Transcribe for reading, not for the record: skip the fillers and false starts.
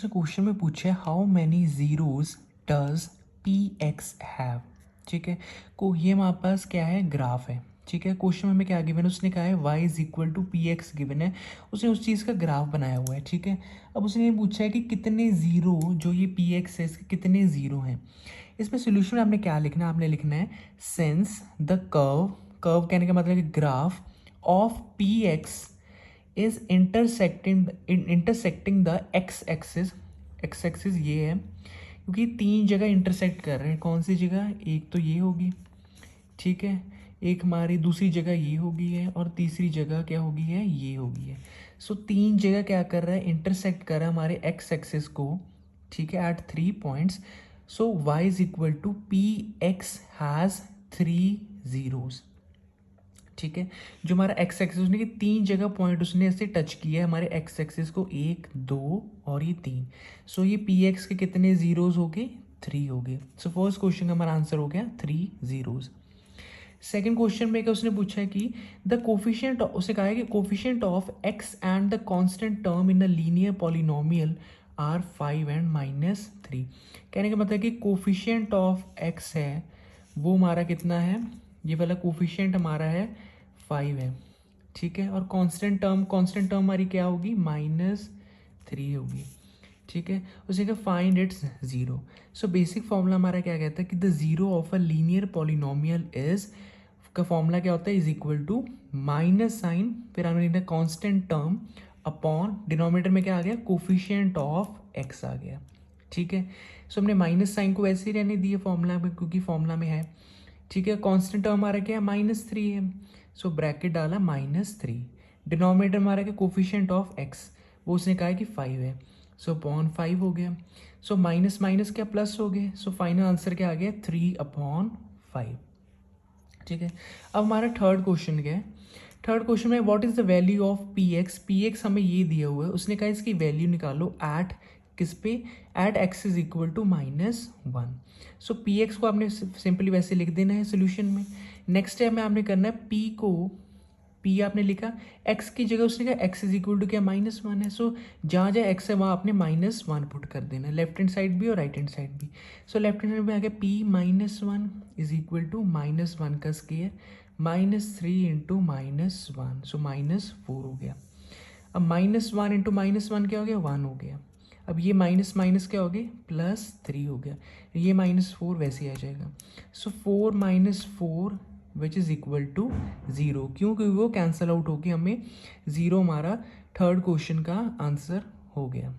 उसने क्वेश्चन में पूछा है how many zeros does P x have. ठीक है, को ये हमारे पास क्या है, ग्राफ है। ठीक है, क्वेश्चन में हमें क्या गिवन है, उसने कहा है y is equal to p x given है, उसने उस चीज़ का ग्राफ बनाया हुआ है। ठीक है, अब उसने ये पूछा है कि कितने ज़ीरो, जो ये पी एक्स है इसके कितने ज़ीरो हैं। इसमें सोल्यूशन आपने क्या लिखना है, आपने लिखना है सेंस द कर्व, कर्व कहने का मतलब है graph of P x is intersecting the x axis. X axis ये है क्योंकि तीन जगह इंटरसेक्ट कर रहे हैं। कौन सी जगह, एक तो ये होगी, ठीक है, एक हमारी दूसरी जगह ये होगी है, और तीसरी जगह क्या होगी है, ये होगी है। सो तीन जगह क्या कर रहा है, इंटरसेक्ट कर रहा है हमारे एक्स एक्सिस को। ठीक है, at 3 points. So y is equal to p x has 3 zeros. ठीक है, जो हमारा एक्स एक्सिस, उसने कि तीन जगह पॉइंट उसने ऐसे टच किया है हमारे एक्स एक्सिस को, एक, दो और ये तीन। सो ये पी एक्स के कितने जीरोज हो गए, 3 हो गए। सो फर्स्ट क्वेश्चन का हमारा आंसर हो गया 3 जीरोज। सेकेंड क्वेश्चन में क्या उसने पूछा है कि द कोफिशिएंट, उसे कहा है कि coefficient of x and the constant term in a linear polynomial are 5 and -3। कहने का मतलब कि कोफिशिएंट ऑफ एक्स है वो हमारा कितना है, ये वाला कोफिशिएंट हमारा है 5 है। ठीक है, और कांस्टेंट टर्म हमारी क्या होगी, -3 होगी। ठीक है, उसे क्या, find its zero. So basic formula हमारा क्या कहता है कि the zero of a linear polynomial is, का फॉर्मूला क्या होता है, is equal to minus sign, फिर हमने लिखा कांस्टेंट टर्म अपॉन डिनोमिनेटर में क्या आ गया, कोफिशिएंट ऑफ एक्स आ गया। ठीक है, सो हमने माइनस साइन को वैसे ही रहने दिए फॉर्मूला में क्योंकि फॉर्मूला में है। ठीक है, कांस्टेंट टर्म हमारा क्या है, -3 है। सो ब्रैकेट डाला -3, डिनोमिनेटर हमारा क्या, कोफिशिएंट ऑफ एक्स, वो उसने कहा है कि 5 है। सो अपॉन 5 हो गया। सो माइनस माइनस क्या, प्लस हो गए। सो फाइनल आंसर क्या आ गया, 3/5। ठीक है, अब हमारा थर्ड क्वेश्चन क्या है, थर्ड क्वेश्चन में what is the value of P x. P x हमें ये दिया हुआ है, उसने कहा इसकी वैल्यू निकालो एट किस पे, at x is equal to -1। So p x को आपने सिंपली वैसे लिख देना है सोल्यूशन में। नेक्स्ट स्टेप में आपने करना है पी को, पी आपने लिखा, एक्स की जगह उसने कहा एक्स इज इक्वल टू क्या, -1 है। सो जहाँ जहाँ एक्स है वहाँ आपने -1 पुट कर देना है, लेफ्ट हैंड साइड भी और राइट हैंड साइड भी। सो लेफ्ट हैंड साइड में आ गया पी -1 इज इक्वल टू -1 का स्क्वायर -3 इंटू -1, सो -4 हो गया। अब -1 इंटू -1 क्या हो गया, 1 हो गया। अब ये माइनस माइनस क्या हो गया, +3 हो गया। ये -4 वैसे ही आ जाएगा। सो 4 - 4 विच इज़ इक्वल टू 0, क्यों, क्योंकि वो कैंसल आउट होके हमें 0 हमारा थर्ड क्वेश्चन का आंसर हो गया।